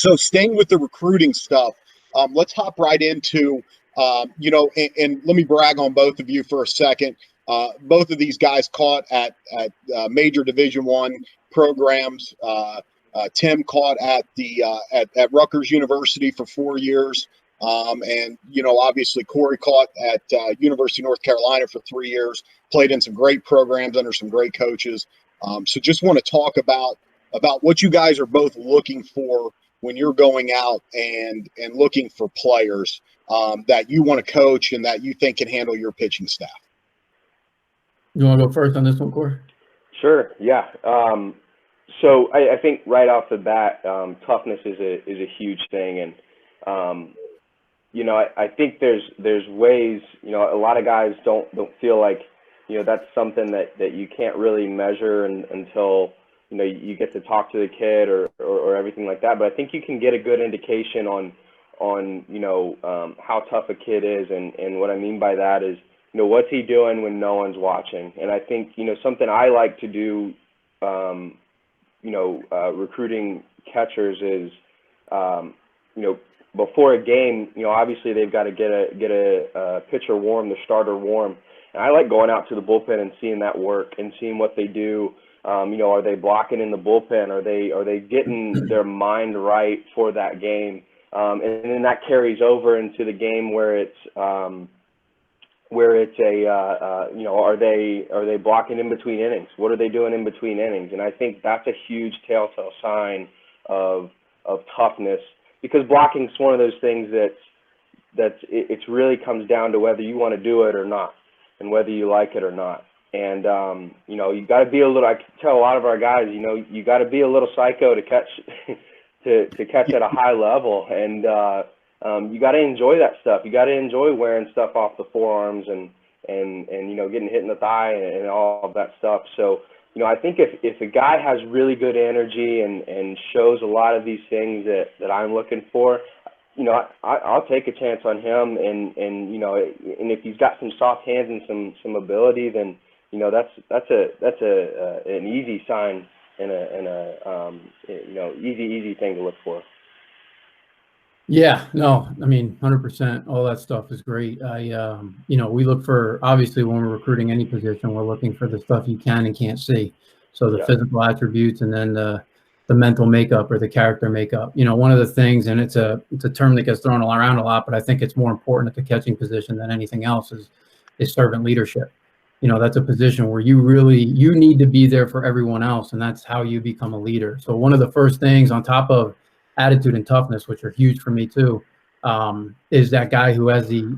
So staying with the recruiting stuff, let's hop right into, and let me brag on both of you for a second. Both of these guys caught at major Division I programs. Tim caught at at Rutgers University for 4 years. And obviously Korey caught at University of North Carolina for 3 years, played in some great programs under some great coaches. So just want to talk about what you guys are both looking for when you're going out and looking for players that you want to coach and that you think can handle your pitching staff. You want to go first on this one, Korey? Sure. Yeah. So I think right off the bat, toughness is a huge thing, and I think there's ways. A lot of guys don't feel like that's something that you can't really measure until you get to talk to the kid or everything like that. But I think you can get a good indication on how tough a kid is, and what I mean by that is what's he doing when no one's watching. And I think something I like to do recruiting catchers is before a game, obviously they've got to get a pitcher warm, the starter warm. And I like going out to the bullpen and seeing that work and seeing what they do. Are they blocking in the bullpen? Are they getting their mind right for that game? And then that carries over into the game where it's are they blocking in between innings? What are they doing in between innings? And I think that's a huge telltale sign of toughness, because blocking is one of those things it really comes down to whether you want to do it or not, and whether you like it or not. And you got to be a little. I tell a lot of our guys, you got to be a little psycho to catch to catch at a high level, and you got to enjoy that stuff. You got to enjoy wearing stuff off the forearms and getting hit in the thigh and all of that stuff. So I think if a guy has really good energy and shows a lot of these things that I'm looking for, I'll take a chance on him, and if he's got some soft hands and some ability, then that's an easy sign and a easy thing to look for. Yeah, no, I mean, 100%. All that stuff is great. We look for, obviously, when we're recruiting any position, we're looking for the stuff you can and can't see. So the physical attributes, and then the mental makeup or the character makeup. One of the things, and it's a term that gets thrown around a lot, but I think it's more important at the catching position than anything else is servant leadership. That's a position where you need to be there for everyone else, and that's how you become a leader. So one of the first things, on top of attitude and toughness, which are huge for me too, is that guy who has the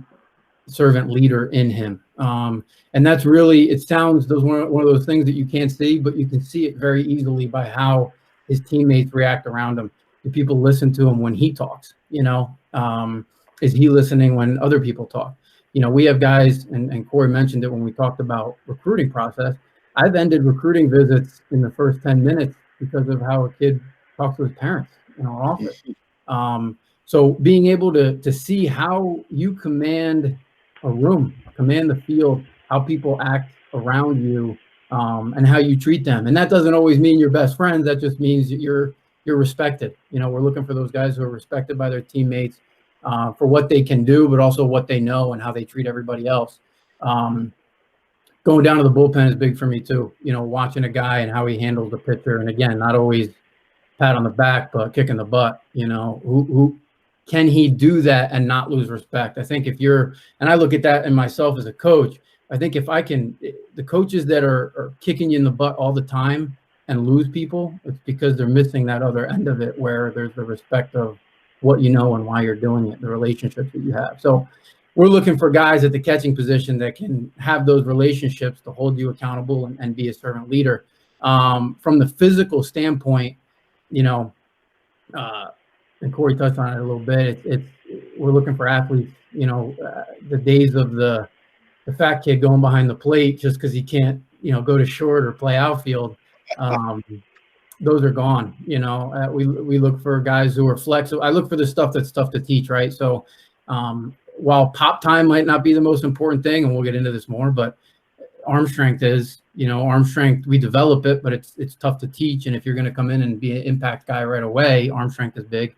servant leader in him. And that's really, it sounds one of those things that you can't see, but you can see it very easily by how his teammates react around him. Do people listen to him when he talks? Is he listening when other people talk? We have guys, and Korey mentioned it when we talked about recruiting process. I've ended recruiting visits in the first 10 minutes because of how a kid talks to his parents in our office. So being able to see how you command a room, command the field, how people act around you, and how you treat them. And that doesn't always mean you're best friends. That just means that you're respected. We're looking for those guys who are respected by their teammates for what they can do, but also what they know and how they treat everybody else. Going down to the bullpen is big for me too. Watching a guy and how he handles the pitcher. And again, not always pat on the back, but kicking the butt. Who can he do that and not lose respect? I think and I look at that in myself as a coach, I think if I can, the coaches that are kicking you in the butt all the time and lose people, it's because they're missing that other end of it, where there's the respect of what you know and why you're doing it, the relationships that you have. So we're looking for guys at the catching position that can have those relationships to hold you accountable and be a servant leader. From the physical standpoint, and Korey touched on it a little bit. We're looking for athletes. The days of the fat kid going behind the plate just because he can't, go to short or play outfield. Those are gone. We look for guys who are flexible. I look for the stuff that's tough to teach, right? So while pop time might not be the most important thing, and we'll get into this more, but arm strength is. Arm strength, we develop it, but it's tough to teach. And if you're going to come in and be an impact guy right away, arm strength is big.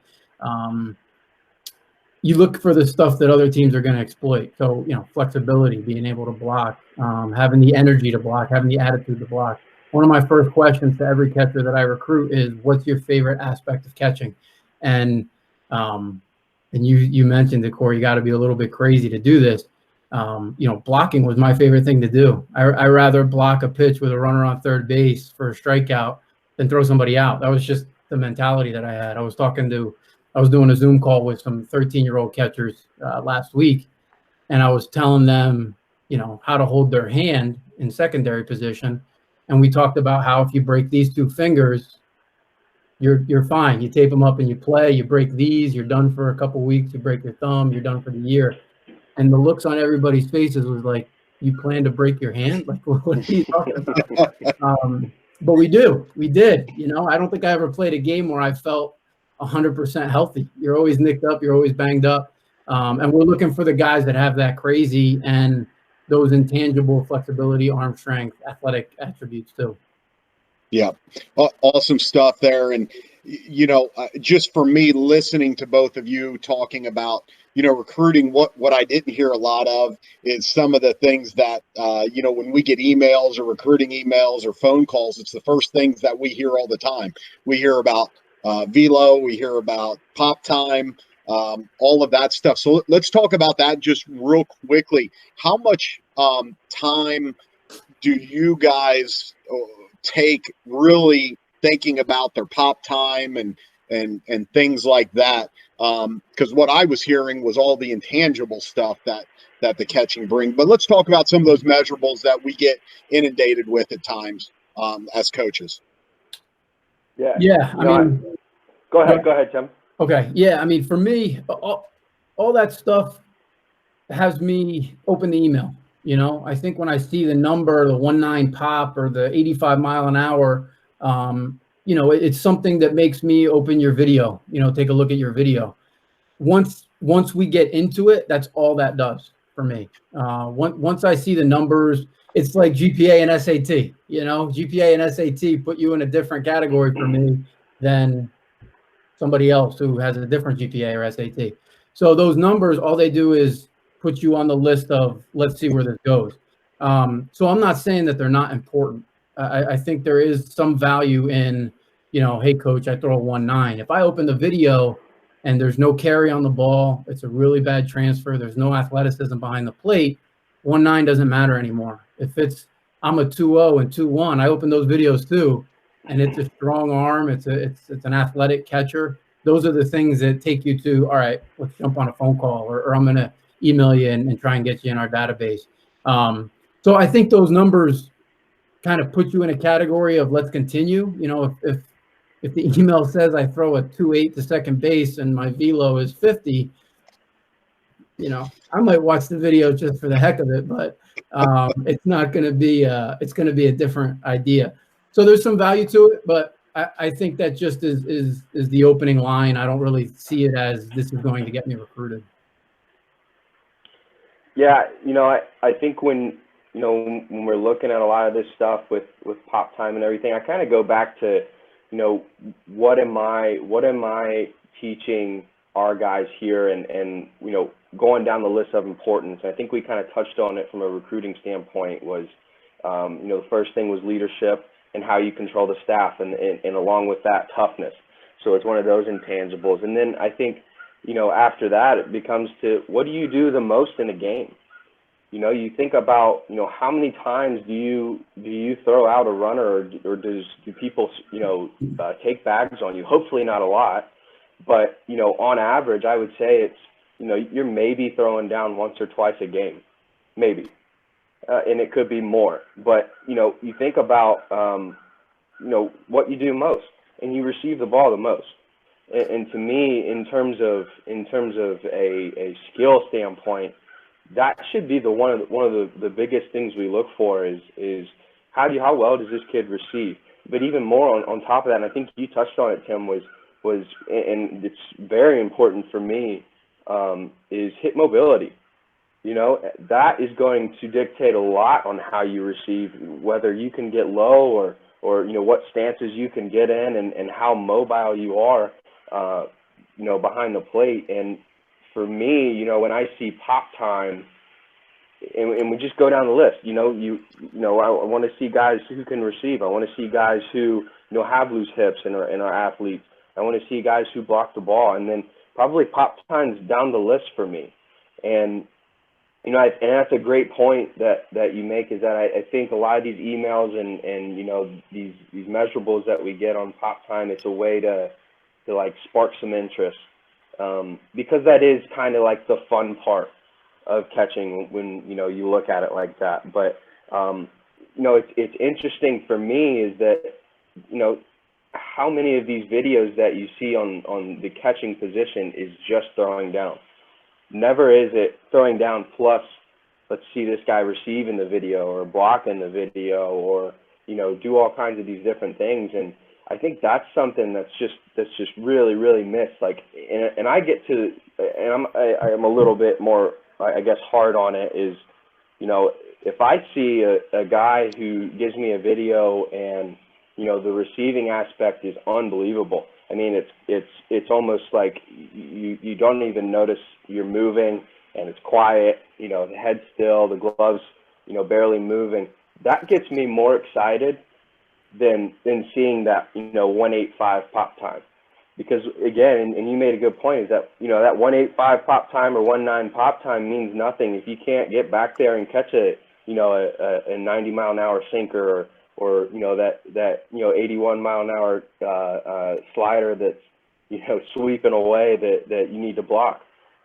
You look for the stuff that other teams are going to exploit. So, flexibility, being able to block, having the energy to block, having the attitude to block. One of my first questions to every catcher that I recruit is, what's your favorite aspect of catching? And you mentioned it, Korey, you got to be a little bit crazy to do this. Blocking was my favorite thing to do. I rather block a pitch with a runner on third base for a strikeout than throw somebody out. That was just the mentality that I had. I was doing a Zoom call with some 13-year-old catchers last week, and I was telling them, how to hold their hand in secondary position. And we talked about how if you break these two fingers, you're fine. You tape them up and you play. You break these, you're done for a couple weeks. You break your thumb, you're done for the year. And the looks on everybody's faces was like, you plan to break your hand? Like, what are you talking about? But we did. I don't think I ever played a game where I felt 100% healthy. You're always nicked up. You're always banged up. And we're looking for the guys that have that crazy and those intangible flexibility, arm strength, athletic attributes too. Yeah. Awesome stuff there. And, just for me, listening to both of you talking about, recruiting, what I didn't hear a lot of is some of the things that, when we get emails or recruiting emails or phone calls, it's the first things that we hear all the time. We hear about velo, we hear about pop time, all of that stuff. So let's talk about that just real quickly. How much time do you guys take really thinking about their pop time and things like that? Because what I was hearing was all the intangible stuff that the catching bring. But let's talk about some of those measurables that we get inundated with at times as coaches. Yeah. Go ahead, Tim. Okay. Yeah. For me, all that stuff has me open the email. I think when I see the number, the 1.9 pop or the 85 mile an hour, it's something that makes me open your video, take a look at your video. Once we get into it, that's all that does for me. Once I see the numbers, it's like GPA and SAT, GPA and SAT put you in a different category for me than somebody else who has a different GPA or SAT. So those numbers, all they do is put you on the list of, let's see where this goes. So I'm not saying that they're not important. I think there is some value in, hey, coach, I throw a 1.9. If I open the video and there's no carry on the ball, it's a really bad transfer, there's no athleticism behind the plate, 1.9 doesn't matter anymore. If I'm a 2.0 and 2.1, I open those videos too, and it's a strong arm, it's an athletic catcher. Those are the things that take you to, all right, let's jump on a phone call, or I'm going to email you and try and get you in our database. So I think those numbers kind of put you in a category of let's continue. If the email says I throw a 2.8 to second base and my velo is 50, I might watch the video just for the heck of it, but it's not going to be it's going to be a different idea. So there's some value to it, but I think that just is the opening line. I don't really see it as this is going to get me recruited. Yeah, I think when we're looking at a lot of this stuff with pop time and everything, I kind of go back to, what am I teaching our guys here, and going down the list of importance. I think we kind of touched on it from a recruiting standpoint. Was the first thing was leadership and how you control the staff, and along with that, toughness. So it's one of those intangibles. And then I think after that, it becomes to, what do you do the most in a game? You think about, how many times do you throw out a runner, or do people, take bags on you? Hopefully not a lot, but, on average, I would say it's, you're maybe throwing down once or twice a game, maybe, and it could be more. But, you think about, what you do most, and you receive the ball the most. And to me, in terms of a skill standpoint, that should be one of the biggest things we look for is how well does this kid receive? But even more on top of that, and I think you touched on it, Tim, was and it's very important for me, is hit mobility. That is going to dictate a lot on how you receive, whether you can get low or what stances you can get in, and how mobile you are. behind the plate. And for me, when I see pop time, and we just go down the list, I want to see guys who can receive. I want to see guys who, have loose hips and are athletes. I want to see guys who block the ball. And then probably pop time's down the list for me. And, and that's a great point that you make, is that I think a lot of these emails and these measurables that we get on pop time, it's a way to like spark some interest, because that is kind of like the fun part of catching when, you look at it like that. But, it's interesting for me is that, how many of these videos that you see on the catching position is just throwing down. Never is it throwing down plus, let's see this guy receive in the video or block in the video, or, do all kinds of these different things. And I think that's something that's just really, really missed. Like, and I get to, and I'm a little bit more, I guess, hard on it, is, if I see a guy who gives me a video and, the receiving aspect is unbelievable. I mean, it's almost like you don't even notice you're moving, and it's quiet, the head's still, the gloves, barely moving. That gets me more excited than seeing that, 185 pop time. Because again, and you made a good point, is that, that 185 pop time or 19 pop time means nothing if you can't get back there and catch a 90-mile-an-hour sinker, or that 81-mile-an-hour slider that's, sweeping away that you need to block.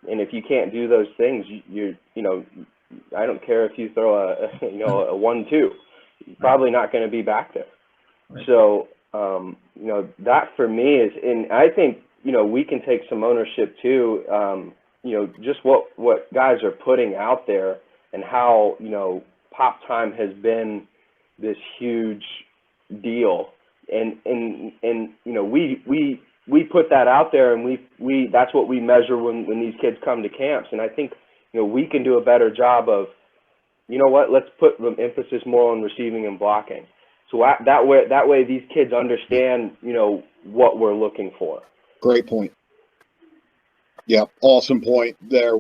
And if you can't do those things, I don't care if you throw a 1-2, you're probably not going to be back there. Right. So, that for me is, and I think, we can take some ownership too, just what guys are putting out there, and how, pop time has been this huge deal. And we put that out there, and we that's what we measure when these kids come to camps. And I think, we can do a better job of, let's put the emphasis more on receiving and blocking. So that way these kids understand, what we're looking for. Great point. Yeah, awesome point there.